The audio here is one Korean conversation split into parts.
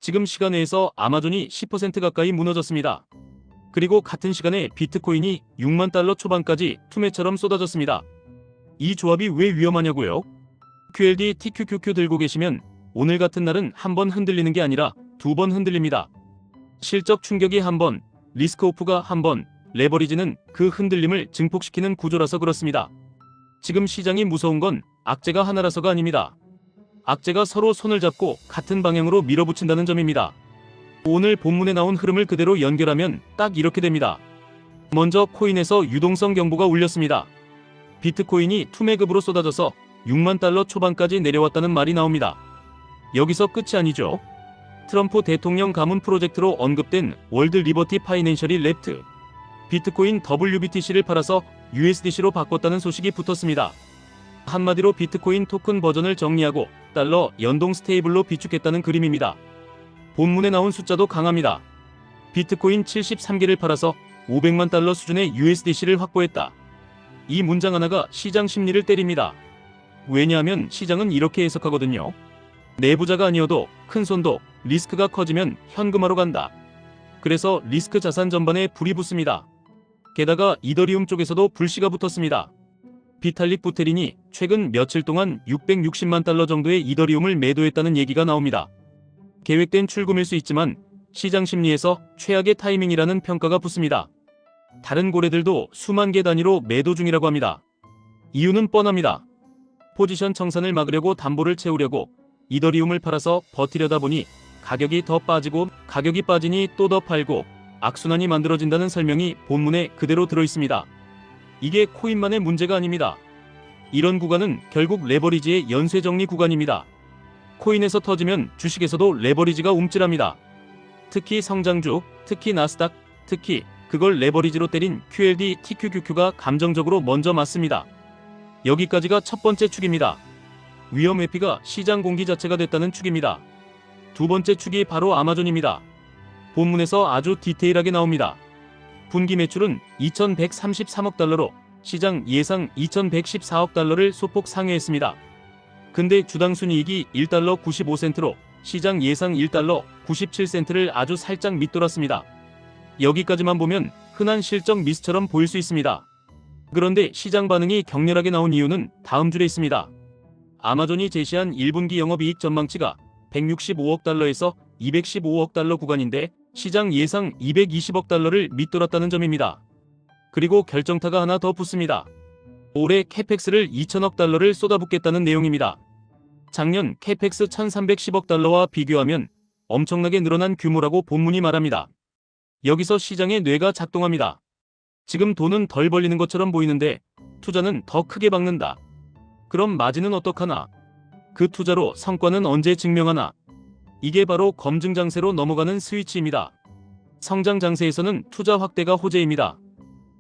지금 시간 내에서 아마존이 10% 가까이 무너졌습니다. 그리고 같은 시간에 비트코인이 6만 달러 초반까지 투매처럼 쏟아졌습니다. 이 조합이 왜 위험하냐고요? QLD TQQQ 들고 계시면 오늘 같은 날은 한 번 흔들리는 게 아니라 두 번 흔들립니다. 실적 충격이 한 번, 리스크 오프가 한 번, 레버리지는 그 흔들림을 증폭시키는 구조라서 그렇습니다. 지금 시장이 무서운 건 악재가 하나라서가 아닙니다. 악재가 서로 손을 잡고 같은 방향으로 밀어붙인다는 점입니다. 오늘 본문에 나온 흐름을 그대로 연결하면 딱 이렇게 됩니다. 먼저 코인에서 유동성 경보가 울렸습니다. 비트코인이 투매급으로 쏟아져서 6만 달러 초반까지 내려왔다는 말이 나옵니다. 여기서 끝이 아니죠. 트럼프 대통령 가문 프로젝트로 언급된 월드 리버티 파이낸셜이 랩트 비트코인 WBTC를 팔아서 USDC로 바꿨다는 소식이 붙었습니다. 한마디로 비트코인 토큰 버전을 정리하고 달러 연동 스테이블로 비축했다는 그림입니다. 본문에 나온 숫자도 강합니다. 비트코인 73개를 팔아서 500만 달러 수준의 USDC를 확보했다. 이 문장 하나가 시장 심리를 때립니다. 왜냐하면 시장은 이렇게 해석하거든요. 내부자가 아니어도 큰손도 리스크가 커지면 현금화로 간다. 그래서 리스크 자산 전반에 불이 붙습니다. 게다가 이더리움 쪽에서도 불씨가 붙었습니다. 비탈릭 부테린이 최근 며칠 동안 660만 달러 정도의 이더리움을 매도했다는 얘기가 나옵니다. 계획된 출금일 수 있지만 시장 심리에서 최악의 타이밍이라는 평가가 붙습니다. 다른 고래들도 수만 개 단위로 매도 중이라고 합니다. 이유는 뻔합니다. 포지션 청산을 막으려고 담보를 채우려고 이더리움을 팔아서 버티려다 보니 가격이 더 빠지고 가격이 빠지니 또 더 팔고 악순환이 만들어진다는 설명이 본문에 그대로 들어있습니다. 이게 코인만의 문제가 아닙니다. 이런 구간은 결국 레버리지의 연쇄정리 구간입니다. 코인에서 터지면 주식에서도 레버리지가 움찔합니다. 특히 성장주, 특히 나스닥, 특히 그걸 레버리지로 때린 QLD TQQQ가 감정적으로 먼저 맞습니다. 여기까지가 첫 번째 축입니다. 위험 회피가 시장 공기 자체가 됐다는 축입니다. 두 번째 축이 바로 아마존입니다. 본문에서 아주 디테일하게 나옵니다. 분기 매출은 2133억 달러로 시장 예상 2114억 달러를 소폭 상회했습니다. 근데 주당 순이익이 1달러 95센트로 시장 예상 1달러 97센트를 아주 살짝 밑돌았습니다. 여기까지만 보면 흔한 실적 미스처럼 보일 수 있습니다. 그런데 시장 반응이 격렬하게 나온 이유는 다음 줄에 있습니다. 아마존이 제시한 1분기 영업이익 전망치가 165억 달러에서 215억 달러 구간인데 시장 예상 220억 달러를 밑돌았다는 점입니다. 그리고 결정타가 하나 더 붙습니다. 올해 캐펙스를 2천억 달러를 쏟아붓겠다는 내용입니다. 작년 캐펙스 1310억 달러와 비교하면 엄청나게 늘어난 규모라고 본문이 말합니다. 여기서 시장의 뇌가 작동합니다. 지금 돈은 덜 벌리는 것처럼 보이는데 투자는 더 크게 박는다. 그럼 마진은 어떡하나? 그 투자로 성과는 언제 증명하나? 이게 바로 검증 장세로 넘어가는 스위치입니다. 성장 장세에서는 투자 확대가 호재입니다.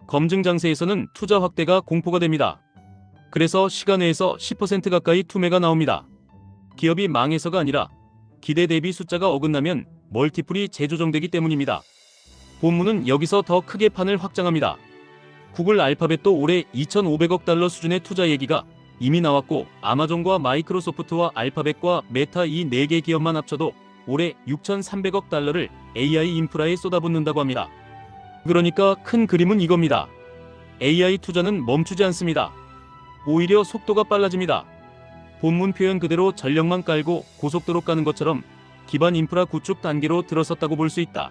검증 장세에서는 투자 확대가 공포가 됩니다. 그래서 시간 내에서 10% 가까이 투매가 나옵니다. 기업이 망해서가 아니라 기대 대비 숫자가 어긋나면 멀티플이 재조정되기 때문입니다. 본문은 여기서 더 크게 판을 확장합니다. 구글 알파벳도 올해 2,500억 달러 수준의 투자 얘기가 이미 나왔고 아마존과 마이크로소프트와 알파벳과 메타 이 4개 기업만 합쳐도 올해 6,300억 달러를 AI 인프라에 쏟아붓는다고 합니다. 그러니까 큰 그림은 이겁니다. AI 투자는 멈추지 않습니다. 오히려 속도가 빨라집니다. 본문 표현 그대로 전력만 깔고 고속도로 까는 것처럼 기반 인프라 구축 단계로 들어섰다고 볼 수 있다.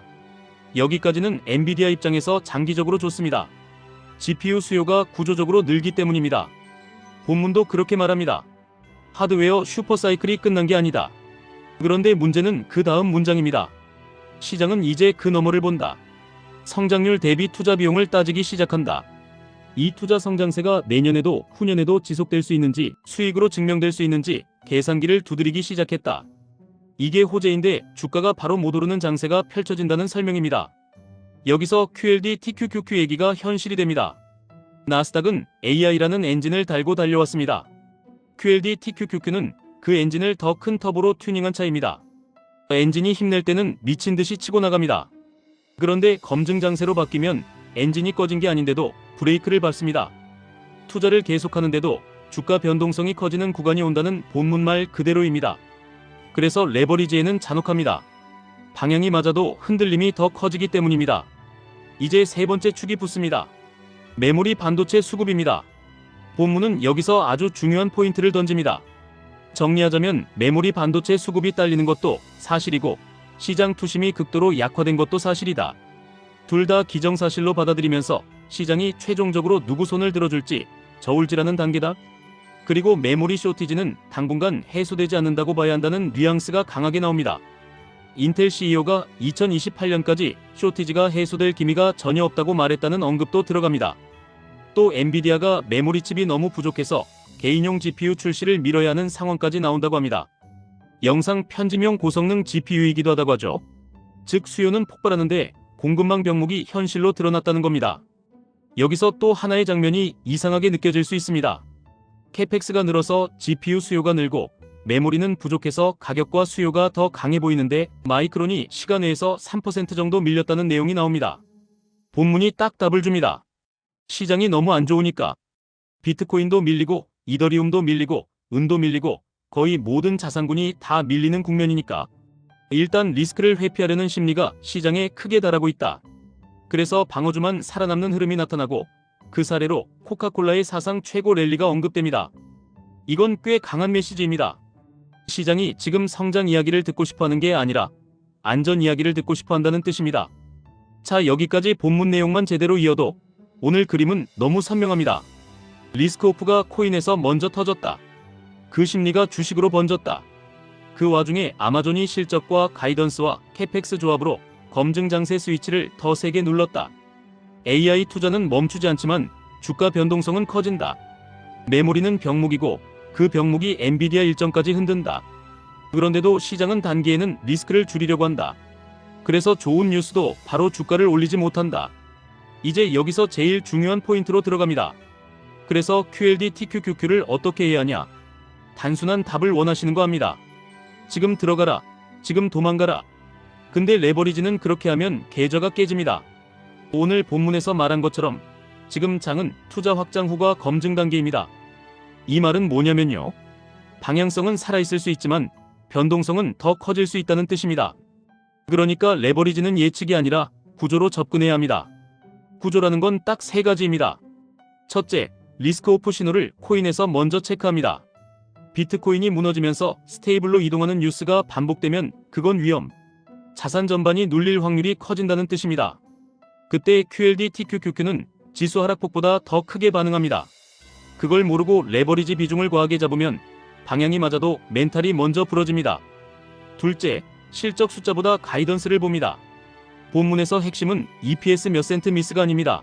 여기까지는 엔비디아 입장에서 장기적으로 좋습니다. GPU 수요가 구조적으로 늘기 때문입니다. 본문도 그렇게 말합니다. 하드웨어 슈퍼사이클이 끝난 게 아니다. 그런데 문제는 그 다음 문장입니다. 시장은 이제 그 너머를 본다. 성장률 대비 투자 비용을 따지기 시작한다. 이 투자 성장세가 내년에도 후년에도 지속될 수 있는지 수익으로 증명될 수 있는지 계산기를 두드리기 시작했다. 이게 호재인데 주가가 바로 못 오르는 장세가 펼쳐진다는 설명입니다. 여기서 QLD TQQQ 얘기가 현실이 됩니다. 나스닥은 AI라는 엔진을 달고 달려왔습니다. QLD TQQQ는 그 엔진을 더 큰 터보로 튜닝한 차입니다. 엔진이 힘낼 때는 미친 듯이 치고 나갑니다. 그런데 검증 장세로 바뀌면 엔진이 꺼진 게 아닌데도 브레이크를 밟습니다. 투자를 계속하는데도 주가 변동성이 커지는 구간이 온다는 본문 말 그대로입니다. 그래서 레버리지에는 잔혹합니다. 방향이 맞아도 흔들림이 더 커지기 때문입니다. 이제 세 번째 축이 붙습니다. 메모리 반도체 수급입니다. 본문은 여기서 아주 중요한 포인트를 던집니다. 정리하자면 메모리 반도체 수급이 딸리는 것도 사실이고 시장 투심이 극도로 약화된 것도 사실이다. 둘 다 기정사실로 받아들이면서 시장이 최종적으로 누구 손을 들어줄지 저울질하는 단계다. 그리고 메모리 쇼티지는 당분간 해소되지 않는다고 봐야 한다는 뉘앙스가 강하게 나옵니다. 인텔 CEO가 2028년까지 쇼티지가 해소될 기미가 전혀 없다고 말했다는 언급도 들어갑니다. 또 엔비디아가 메모리 칩이 너무 부족해서 개인용 GPU 출시를 미뤄야 하는 상황까지 나온다고 합니다. 영상 편집용 고성능 GPU이기도 하다고 하죠. 즉 수요는 폭발하는데 공급망 병목이 현실로 드러났다는 겁니다. 여기서 또 하나의 장면이 이상하게 느껴질 수 있습니다. 캐펙스가 늘어서 GPU 수요가 늘고 메모리는 부족해서 가격과 수요가 더 강해 보이는데 마이크론이 시간 내에서 3% 정도 밀렸다는 내용이 나옵니다. 본문이 딱 답을 줍니다. 시장이 너무 안 좋으니까. 비트코인도 밀리고 이더리움도 밀리고 은도 밀리고 거의 모든 자산군이 다 밀리는 국면이니까. 일단 리스크를 회피하려는 심리가 시장에 크게 달하고 있다. 그래서 방어주만 살아남는 흐름이 나타나고 그 사례로 코카콜라의 사상 최고 랠리가 언급됩니다. 이건 꽤 강한 메시지입니다. 시장이 지금 성장 이야기를 듣고 싶어하는 게 아니라 안전 이야기를 듣고 싶어한다는 뜻입니다. 자, 여기까지 본문 내용만 제대로 이어도 오늘 그림은 너무 선명합니다. 리스크오프가 코인에서 먼저 터졌다. 그 심리가 주식으로 번졌다. 그 와중에 아마존이 실적과 가이던스와 캐펙스 조합으로 검증 장세 스위치를 더 세게 눌렀다. AI 투자는 멈추지 않지만 주가 변동성은 커진다. 메모리는 병목이고 그 병목이 엔비디아 일정까지 흔든다. 그런데도 시장은 단기에는 리스크를 줄이려고 한다. 그래서 좋은 뉴스도 바로 주가를 올리지 못한다. 이제 여기서 제일 중요한 포인트로 들어갑니다. 그래서 QLD TQQQ를 어떻게 해야 하냐? 단순한 답을 원하시는 거 합니다. 지금 들어가라. 지금 도망가라. 근데 레버리지는 그렇게 하면 계좌가 깨집니다. 오늘 본문에서 말한 것처럼 지금 장은 투자 확장 후가 검증 단계입니다. 이 말은 뭐냐면요. 방향성은 살아있을 수 있지만 변동성은 더 커질 수 있다는 뜻입니다. 그러니까 레버리지는 예측이 아니라 구조로 접근해야 합니다. 구조라는 건 딱 세 가지입니다. 첫째, 리스크오프 신호를 코인에서 먼저 체크합니다. 비트코인이 무너지면서 스테이블로 이동하는 뉴스가 반복되면 그건 위험, 자산 전반이 눌릴 확률이 커진다는 뜻입니다. 그때 QLD TQQQ는 지수 하락폭보다 더 크게 반응합니다. 그걸 모르고 레버리지 비중을 과하게 잡으면 방향이 맞아도 멘탈이 먼저 부러집니다. 둘째, 실적 숫자보다 가이던스를 봅니다. 본문에서 핵심은 EPS 몇 센트 미스가 아닙니다.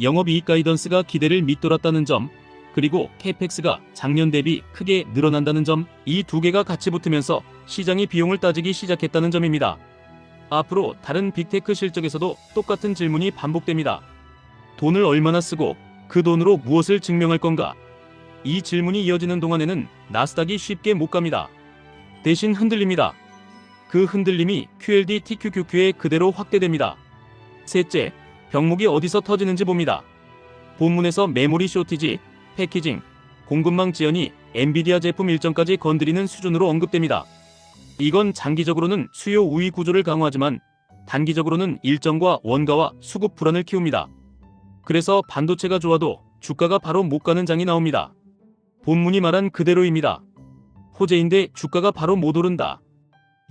영업이익 가이던스가 기대를 밑돌았다는 점, 그리고 캐펙스가 작년 대비 크게 늘어난다는 점, 이 두 개가 같이 붙으면서 시장이 비용을 따지기 시작했다는 점입니다. 앞으로 다른 빅테크 실적에서도 똑같은 질문이 반복됩니다. 돈을 얼마나 쓰고 그 돈으로 무엇을 증명할 건가? 이 질문이 이어지는 동안에는 나스닥이 쉽게 못 갑니다. 대신 흔들립니다. 그 흔들림이 QLD TQQQ에 그대로 확대됩니다. 셋째, 병목이 어디서 터지는지 봅니다. 본문에서 메모리 쇼티지, 패키징, 공급망 지연이 엔비디아 제품 일정까지 건드리는 수준으로 언급됩니다. 이건 장기적으로는 수요 우위 구조를 강화하지만 단기적으로는 일정과 원가와 수급 불안을 키웁니다. 그래서 반도체가 좋아도 주가가 바로 못 가는 장이 나옵니다. 본문이 말한 그대로입니다. 호재인데 주가가 바로 못 오른다.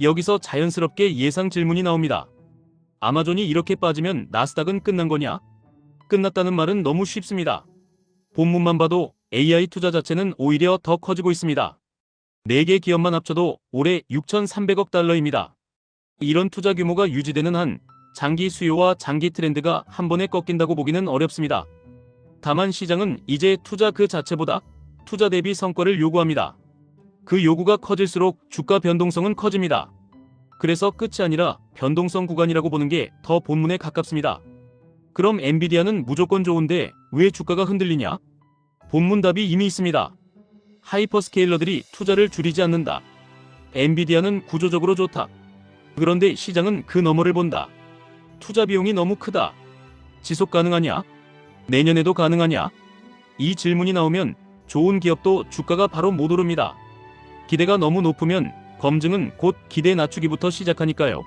여기서 자연스럽게 예상 질문이 나옵니다. 아마존이 이렇게 빠지면 나스닥은 끝난 거냐? 끝났다는 말은 너무 쉽습니다. 본문만 봐도 AI 투자 자체는 오히려 더 커지고 있습니다. 4개 기업만 합쳐도 올해 6,300억 달러입니다. 이런 투자 규모가 유지되는 한 장기 수요와 장기 트렌드가 한 번에 꺾인다고 보기는 어렵습니다. 다만 시장은 이제 투자 그 자체보다 투자 대비 성과를 요구합니다. 그 요구가 커질수록 주가 변동성은 커집니다. 그래서 끝이 아니라 변동성 구간이라고 보는 게 더 본문에 가깝습니다. 그럼 엔비디아는 무조건 좋은데 왜 주가가 흔들리냐? 본문 답이 이미 있습니다. 하이퍼스케일러들이 투자를 줄이지 않는다. 엔비디아는 구조적으로 좋다. 그런데 시장은 그 너머를 본다. 투자 비용이 너무 크다. 지속 가능하냐? 내년에도 가능하냐? 이 질문이 나오면 좋은 기업도 주가가 바로 못 오릅니다. 기대가 너무 높으면 검증은 곧 기대 낮추기부터 시작하니까요.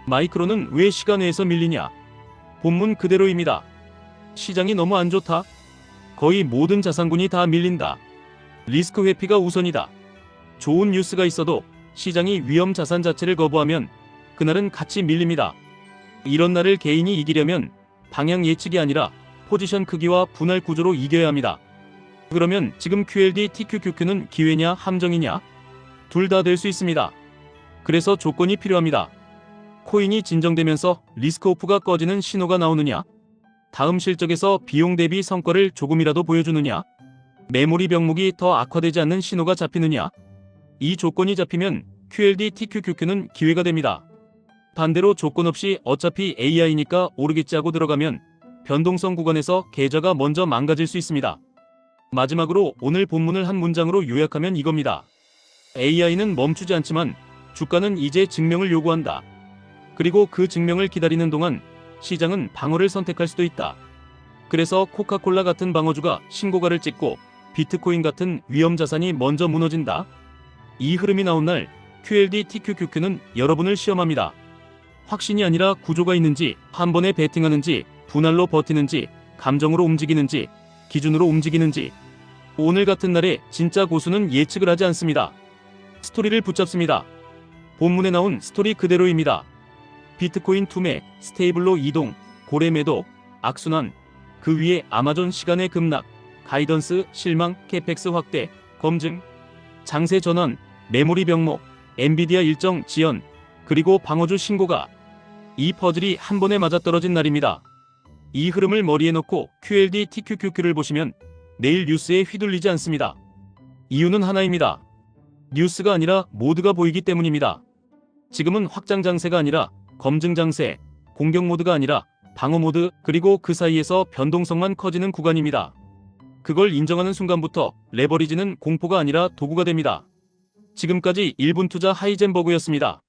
마이크로는 왜 시간외에서 밀리냐? 본문 그대로입니다. 시장이 너무 안 좋다. 거의 모든 자산군이 다 밀린다. 리스크 회피가 우선이다. 좋은 뉴스가 있어도 시장이 위험 자산 자체를 거부하면 그날은 같이 밀립니다. 이런 날을 개인이 이기려면 방향 예측이 아니라 포지션 크기와 분할 구조로 이겨야 합니다. 그러면 지금 QLD, TQQQ는 기회냐 함정이냐? 둘 다 될 수 있습니다. 그래서 조건이 필요합니다. 코인이 진정되면서 리스크오프가 꺼지는 신호가 나오느냐? 다음 실적에서 비용 대비 성과를 조금이라도 보여주느냐? 메모리 병목이 더 악화되지 않는 신호가 잡히느냐? 이 조건이 잡히면 QLD, TQQQ는 기회가 됩니다. 반대로 조건 없이 어차피 AI니까 오르겠지 하고 들어가면 변동성 구간에서 계좌가 먼저 망가질 수 있습니다. 마지막으로 오늘 본문을 한 문장으로 요약하면 이겁니다. AI는 멈추지 않지만 주가는 이제 증명을 요구한다. 그리고 그 증명을 기다리는 동안 시장은 방어를 선택할 수도 있다. 그래서 코카콜라 같은 방어주가 신고가를 찍고 비트코인 같은 위험 자산이 먼저 무너진다. 이 흐름이 나온 날 QLD, TQQQ는 여러분을 시험합니다. 확신이 아니라 구조가 있는지, 한 번에 베팅하는지, 분할로 버티는지, 감정으로 움직이는지, 기준으로 움직이는지. 오늘 같은 날에 진짜 고수는 예측을 하지 않습니다. 스토리를 붙잡습니다. 본문에 나온 스토리 그대로입니다. 비트코인 투매, 스테이블로 이동, 고래 매도, 악순환, 그 위에 아마존 시간의 급락, 가이던스, 실망, 캐펙스 확대, 검증, 장세 전환, 메모리 병목, 엔비디아 일정 지연, 그리고 방어주 신고가. 이 퍼즐이 한 번에 맞아떨어진 날입니다. 이 흐름을 머리에 넣고 QLD, TQQQ를 보시면 내일 뉴스에 휘둘리지 않습니다. 이유는 하나입니다. 뉴스가 아니라 모드가 보이기 때문입니다. 지금은 확장 장세가 아니라 검증 장세, 공격 모드가 아니라 방어 모드, 그리고 그 사이에서 변동성만 커지는 구간입니다. 그걸 인정하는 순간부터 레버리지는 공포가 아니라 도구가 됩니다. 지금까지 1분 투자 하이젠버그였습니다.